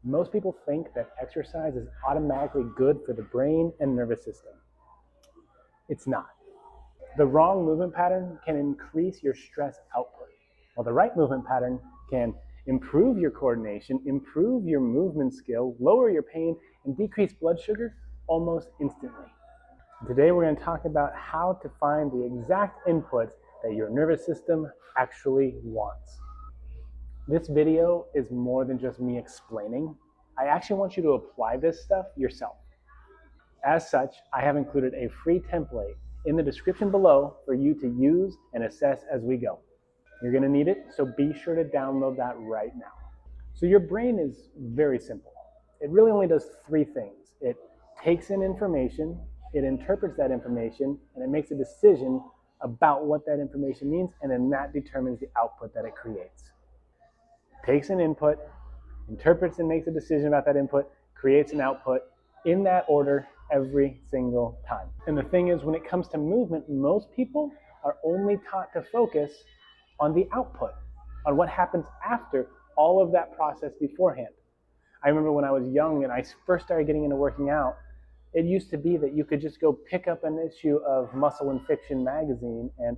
Most people think that exercise is automatically good for the brain and nervous system. It's not. The wrong movement pattern can increase your stress output, while the right movement pattern can improve your coordination, improve your movement skill, lower your pain, and decrease blood sugar almost instantly. Today we're going to talk about how to find the exact inputs that your nervous system actually wants. This video is more than just me explaining. I actually want you to apply this stuff yourself. As such, I have included a free template in the description below for you to use and assess as we go. You're going to need it, so be sure to download that right now. So your brain is very simple. It really only does three things. It takes in information, it interprets that information, and it makes a decision about what that information means, and then that determines the output that it creates. Takes an input, interprets and makes a decision about that input, creates an output in that order every single time. And the thing is, when it comes to movement, most people are only taught to focus on the output, on what happens after all of that process beforehand. I remember when I was young and I first started getting into working out, it used to be that you could just go pick up an issue of Muscle and Fiction magazine and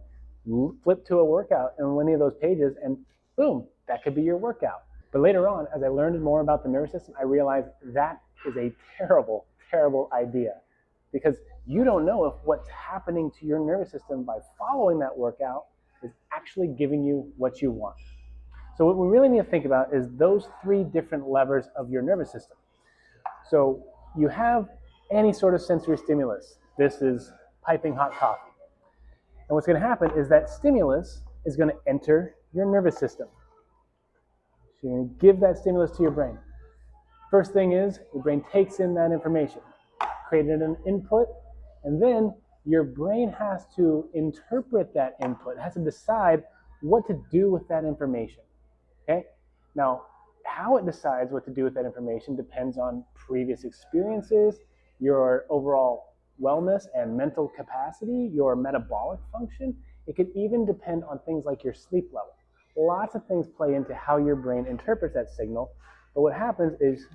flip to a workout in one of those pages, and boom, that could be your workout. But later on, as I learned more about the nervous system, I realized that is a terrible, terrible idea, because you don't know if what's happening to your nervous system by following that workout is actually giving you what you want. So what we really need to think about is those three different levers of your nervous system. So you have any sort of sensory stimulus. This is piping hot coffee. And what's going to happen is that stimulus is going to enter your nervous system. So you're going to give that stimulus to your brain. First thing is, your brain takes in that information, created an input, and then your brain has to interpret that input. It has to decide what to do with that information. Okay? Now, how it decides what to do with that information depends on previous experiences, your overall wellness and mental capacity, your metabolic function. It could even depend on things like your sleep level. Lots of things play into how your brain interprets that signal. But what happens is,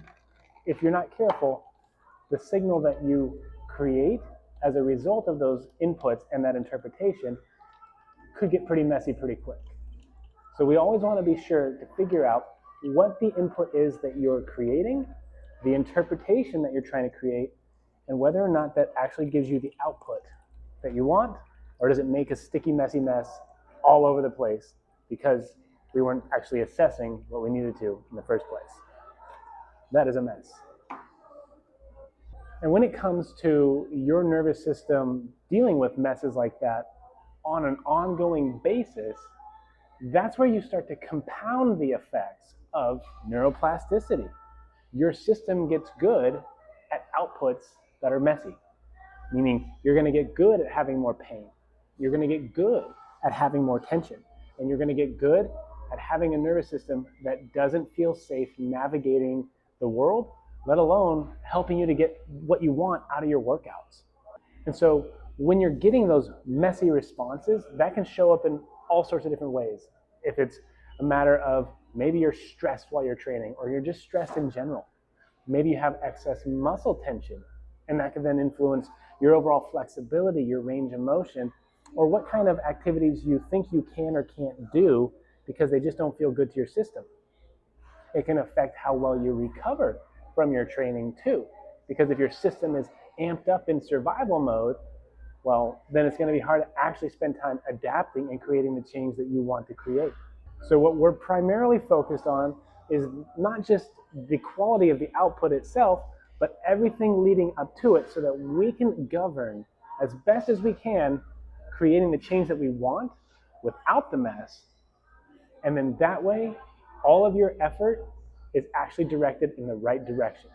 if you're not careful, the signal that you create as a result of those inputs and that interpretation could get pretty messy pretty quick. So we always want to be sure to figure out what the input is that you're creating, the interpretation that you're trying to create, and whether or not that actually gives you the output that you want, or does it make a sticky, messy mess all over the place because we weren't actually assessing what we needed to in the first place. That is a mess. And when it comes to your nervous system dealing with messes like that on an ongoing basis, that's where you start to compound the effects of neuroplasticity. Your system gets good at outputs that are messy, meaning you're going to get good at having more pain. You're going to get good at having more tension. And you're going to get good at having a nervous system that doesn't feel safe navigating the world, let alone helping you to get what you want out of your workouts. And so when you're getting those messy responses, that can show up in all sorts of different ways. If it's a matter of maybe you're stressed while you're training, or you're just stressed in general. Maybe you have excess muscle tension, and that can then influence your overall flexibility, your range of motion, or what kind of activities you think you can or can't do because they just don't feel good to your system. It can affect how well you recover from your training too, because if your system is amped up in survival mode, well, then it's going to be hard to actually spend time adapting and creating the change that you want to create. So what we're primarily focused on is not just the quality of the output itself, but everything leading up to it so that we can govern as best as we can, creating the change that we want without the mess. And then that way, all of your effort is actually directed in the right direction.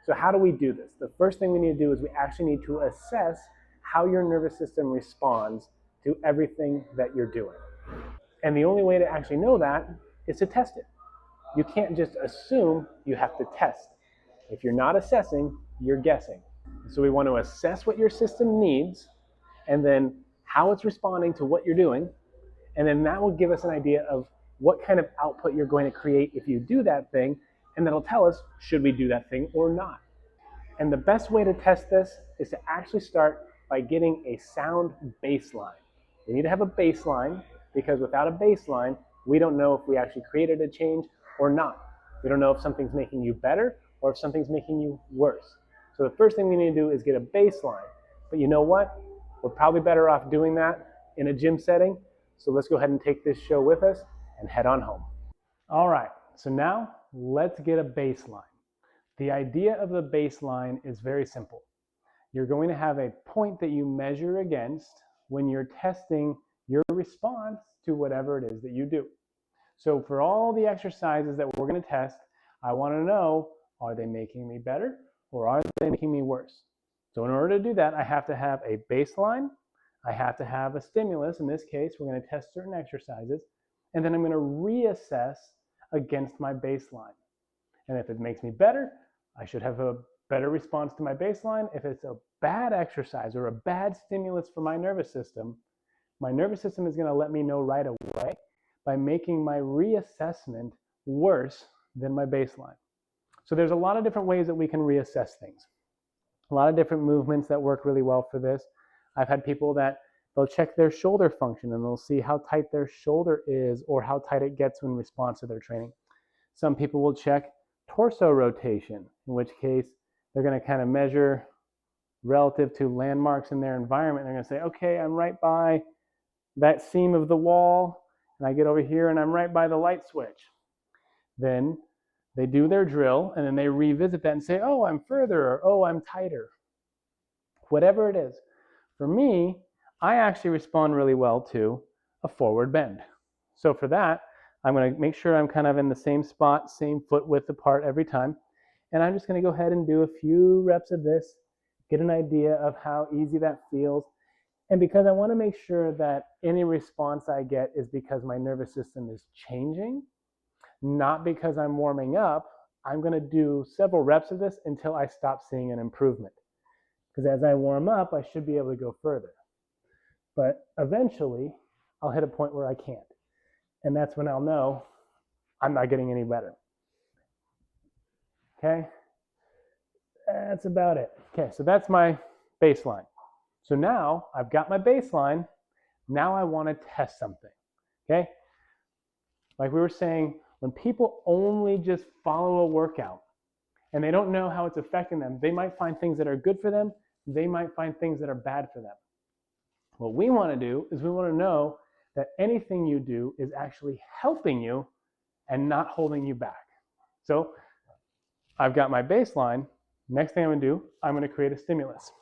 So how do we do this? The first thing we need to do is we actually need to assess how your nervous system responds to everything that you're doing. And the only way to actually know that is to test it. You can't just assume, you have to test. If you're not assessing, you're guessing. So we want to assess what your system needs, and then how it's responding to what you're doing, and then that will give us an idea of what kind of output you're going to create if you do that thing, And that'll tell us, should we do that thing or not? And the best way to test this is to actually start by getting a sound baseline. We need to have a baseline because without a baseline, we don't know if we actually created a change or not. We don't know if something's making you better or if something's making you worse. So the first thing we need to do is get a baseline. But you know what? We're probably better off doing that in a gym setting. So let's go ahead and take this show with us and head on home. All right, so now let's get a baseline. The idea of the baseline is very simple. You're going to have a point that you measure against when you're testing your response to whatever it is that you do. So for all the exercises that we're going to test, I want to know, are they making me better or are they making me worse? So in order to do that, I have to have a baseline. I have to have a stimulus. In this case, we're going to test certain exercises, and then I'm going to reassess against my baseline. And if it makes me better, I should have a better response to my baseline. If it's a bad exercise or a bad stimulus for my nervous system is going to let me know right away by making my reassessment worse than my baseline. So there's a lot of different ways that we can reassess things. A lot of different movements that work really well for this. I've had people that they'll check their shoulder function and they'll see how tight their shoulder is or how tight it gets in response to their training. Some people will check torso rotation, in which case they're going to kind of measure relative to landmarks in their environment. They're going to say, okay, I'm right by that seam of the wall, and I get over here and I'm right by the light switch. Then they do their drill and then they revisit that and say, oh, I'm further, or oh, I'm tighter. Whatever it is. For me, I actually respond really well to a forward bend. So for that, I'm going to make sure I'm kind of in the same spot, same foot width apart every time. And I'm just going to go ahead and do a few reps of this, get an idea of how easy that feels. And because I want to make sure that any response I get is because my nervous system is changing, not because I'm warming up, I'm going to do several reps of this until I stop seeing an improvement. Because as I warm up, I should be able to go further. But eventually, I'll hit a point where I can't. And that's when I'll know I'm not getting any better. Okay? That's about it. Okay, so that's my baseline. So now I've got my baseline. Now I want to test something. Okay? Like we were saying, when people only just follow a workout and they don't know how it's affecting them, they might find things that are good for them. They might find things that are bad for them. What we want to do is we want to know that anything you do is actually helping you and not holding you back. So I've got my baseline. Next thing I'm going to do, I'm going to create a stimulus.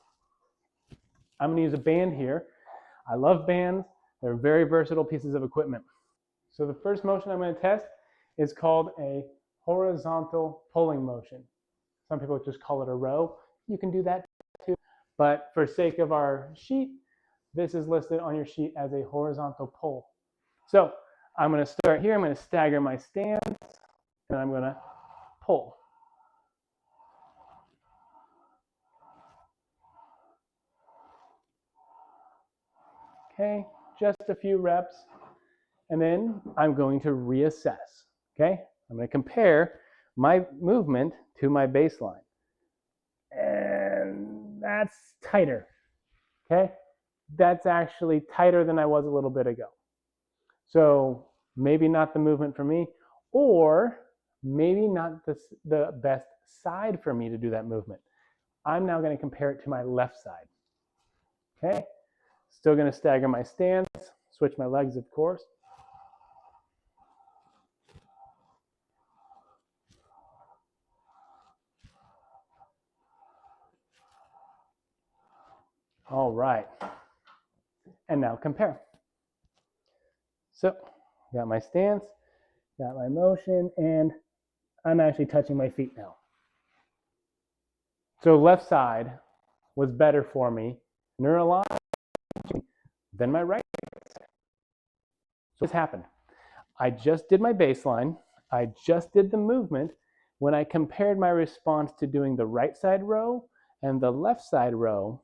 I'm going to use a band here. I love bands. They're very versatile pieces of equipment. So the first motion I'm going to test is called a horizontal pulling motion. Some people just call it a row. You can do that too. But for sake of our sheet, this is listed on your sheet as a horizontal pull. So I'm going to start here. I'm going to stagger my stance, and I'm going to pull. Okay, just a few reps, and then I'm going to reassess. Okay, I'm going to compare my movement to my baseline. And that's tighter. Okay, that's actually tighter than I was a little bit ago. So maybe not the movement for me, or maybe not the best side for me to do that movement. I'm now going to compare it to my left side. Okay, still going to stagger my stance, switch my legs, of course. All right, and now compare. So, got my stance, got my motion, and I'm actually touching my feet now. So left side was better for me neurologically than my right side. So this happened. I just did my baseline. I just did the movement. When I compared my response to doing the right side row and the left side row,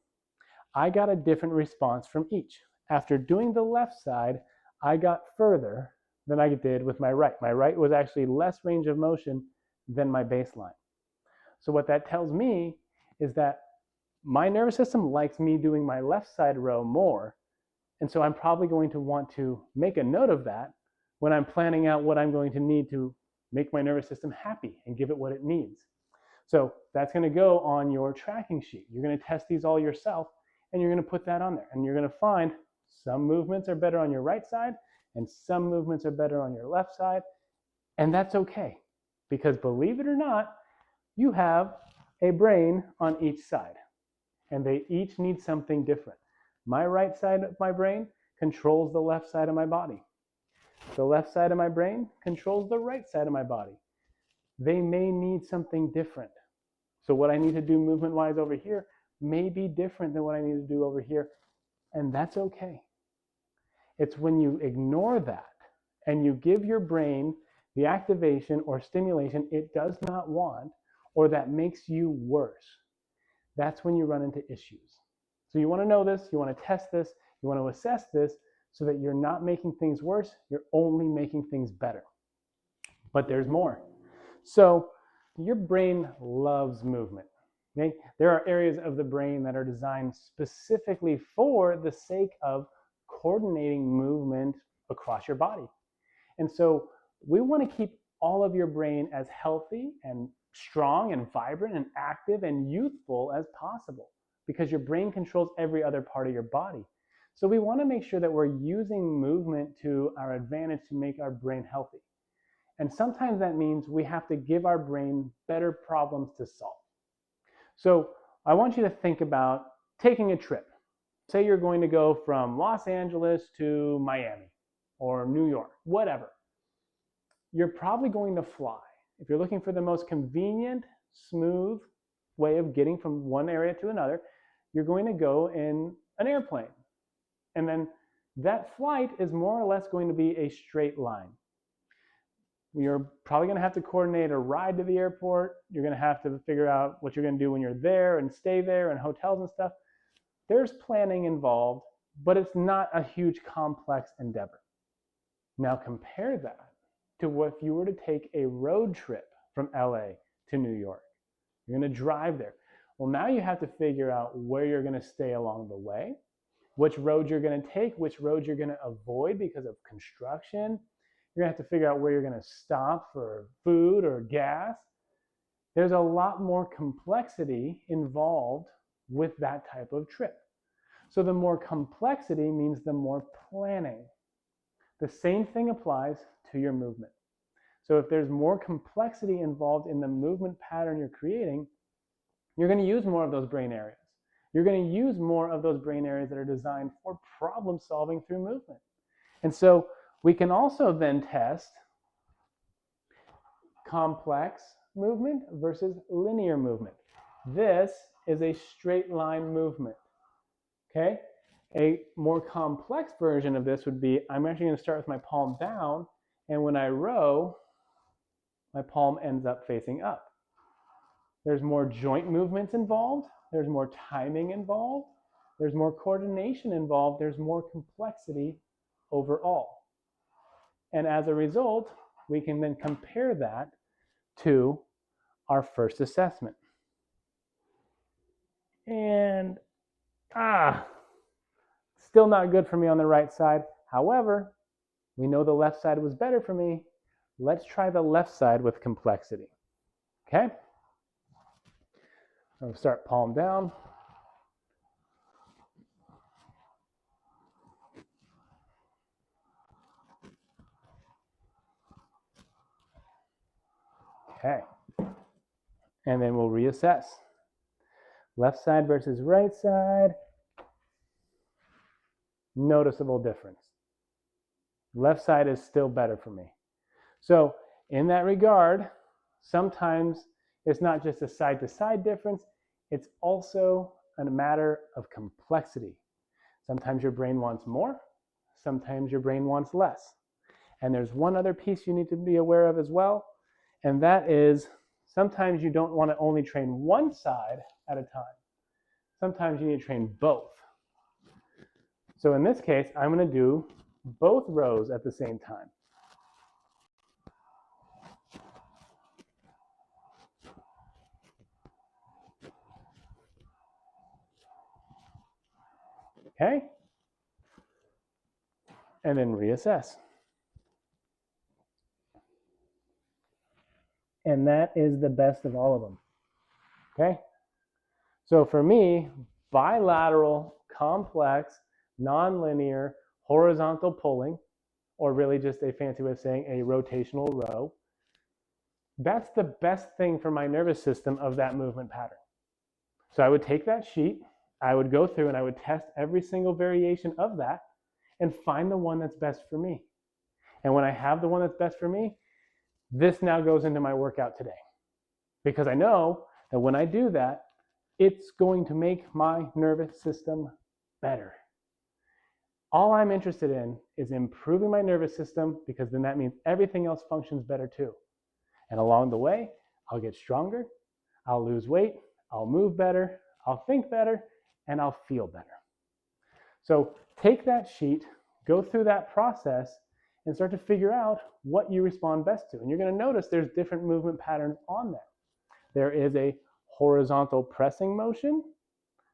I got a different response from each. After doing the left side, I got further than I did with my right. My right was actually less range of motion than my baseline. So what that tells me is that my nervous system likes me doing my left side row more. And so I'm probably going to want to make a note of that when I'm planning out what I'm going to need to make my nervous system happy and give it what it needs. So that's going to go on your tracking sheet. You're going to test these all yourself, and you're going to put that on there. And you're going to find some movements are better on your right side, and some movements are better on your left side. And that's okay, because believe it or not, you have a brain on each side, and they each need something different. My right side of my brain controls the left side of my body. The left side of my brain controls the right side of my body. They may need something different. So what I need to do movement-wise over here may be different than what I need to do over here, and that's okay. It's when you ignore that and you give your brain the activation or stimulation it does not want, or that makes you worse. That's when you run into issues. So you want to know this, you want to test this, you want to assess this so that you're not making things worse, you're only making things better. But there's more. So your brain loves movement. Okay? There are areas of the brain that are designed specifically for the sake of coordinating movement across your body. And so we want to keep all of your brain as healthy and strong and vibrant and active and youthful as possible, because your brain controls every other part of your body. So we want to make sure that we're using movement to our advantage to make our brain healthy. And sometimes that means we have to give our brain better problems to solve. So I want you to think about taking a trip. Say you're going to go from Los Angeles to Miami or New York, whatever. You're probably going to fly. If you're looking for the most convenient, smooth way of getting from one area to another, you're going to go in an airplane. And then that flight is more or less going to be a straight line. You're probably going to have to coordinate a ride to the airport. You're going to have to figure out what you're going to do when you're there and stay there and hotels and stuff. There's planning involved, but it's not a huge complex endeavor. Now compare that to what if you were to take a road trip from LA to New York. You're going to drive there. Well, now you have to figure out where you're going to stay along the way, which road you're going to take, which road you're going to avoid because of construction. You're going to have to figure out where you're going to stop for food or gas. There's a lot more complexity involved with that type of trip. So the more complexity means the more planning. The same thing applies to your movement. So if there's more complexity involved in the movement pattern you're creating, you're going to use more of those brain areas. You're going to use more of those brain areas that are designed for problem solving through movement. And so we can also then test complex movement versus linear movement. This is a straight line movement. Okay? A more complex version of this would be, I'm actually going to start with my palm down, and when I row, my palm ends up facing up. There's more joint movements involved. There's more timing involved. There's more coordination involved. There's more complexity overall. And as a result, we can then compare that to our first assessment. And, still not good for me on the right side. However, we know the left side was better for me. Let's try the left side with complexity. Okay? I'll start palm down. Okay. And then we'll reassess. Left side versus right side. Noticeable difference. Left side is still better for me. So in that regard, sometimes it's not just a side-to-side difference, it's also a matter of complexity. Sometimes your brain wants more, sometimes your brain wants less. And there's one other piece you need to be aware of as well, and that is sometimes you don't want to only train one side at a time. Sometimes you need to train both. So in this case, I'm going to do both rows at the same time. Okay? And then reassess. And that is the best of all of them. Okay? So for me, bilateral, complex, nonlinear, horizontal pulling, or really just a fancy way of saying a rotational row, that's the best thing for my nervous system of that movement pattern. So I would take that sheet, I would go through and I would test every single variation of that and find the one that's best for me. And when I have the one that's best for me, this now goes into my workout today. Because I know that when I do that, it's going to make my nervous system better. All I'm interested in is improving my nervous system, because then that means everything else functions better too. And along the way, I'll get stronger, I'll lose weight, I'll move better, I'll think better, and I'll feel better. So take that sheet, go through that process, and start to figure out what you respond best to. And you're going to notice there's different movement patterns on there. There is a horizontal pressing motion.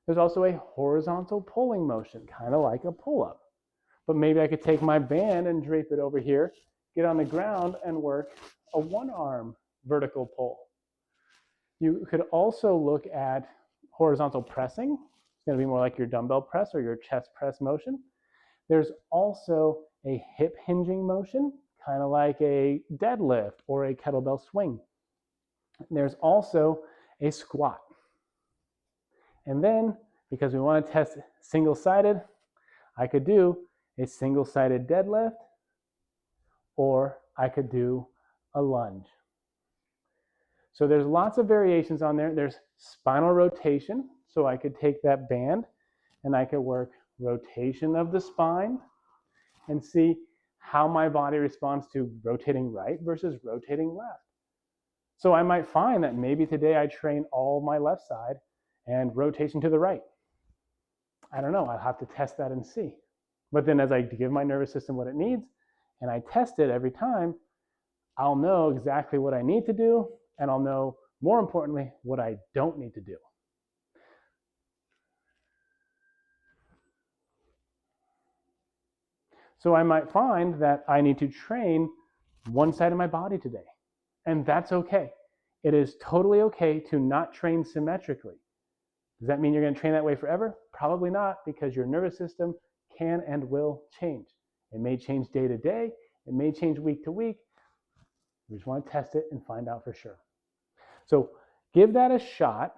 There's also a horizontal pulling motion, kind of like a pull-up. But maybe I could take my band and drape it over here, get on the ground, and work a one-arm vertical pull. You could also look at horizontal pressing. It's going to be more like your dumbbell press or your chest press motion. There's also a hip hinging motion, kind of like a deadlift or a kettlebell swing. There's also a squat. And then, because we want to test single-sided, I could do a single-sided deadlift, or I could do a lunge. So there's lots of variations on there. There's spinal rotation. So I could take that band and I could work rotation of the spine and see how my body responds to rotating right versus rotating left. So I might find that maybe today I train all my left side and rotation to the right. I don't know, I'll have to test that and see. But then as I give my nervous system what it needs and I test it every time, I'll know exactly what I need to do, and I'll know, more importantly, what I don't need to do. So I might find that I need to train one side of my body today, and that's okay. It is totally okay to not train symmetrically. Does that mean you're going to train that way forever? Probably not, because your nervous system can and will change. It may change day to day. It may change week to week. We just want to test it and find out for sure. So give that a shot.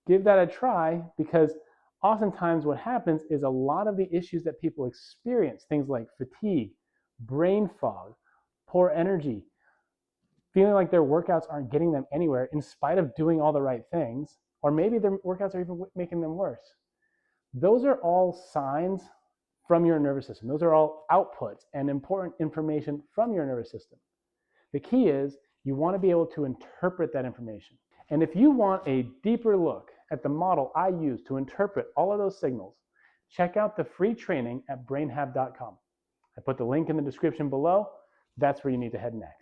Give that a try, because oftentimes what happens is a lot of the issues that people experience, things like fatigue, brain fog, poor energy, feeling like their workouts aren't getting them anywhere in spite of doing all the right things, or maybe their workouts are even making them worse. Those are all signs from your nervous system. Those are all outputs and important information from your nervous system. The key is you want to be able to interpret that information. And if you want a deeper look at the model I use to interpret all of those signals, check out the free training at brainhab.com. I put the link in the description below. That's where you need to head next.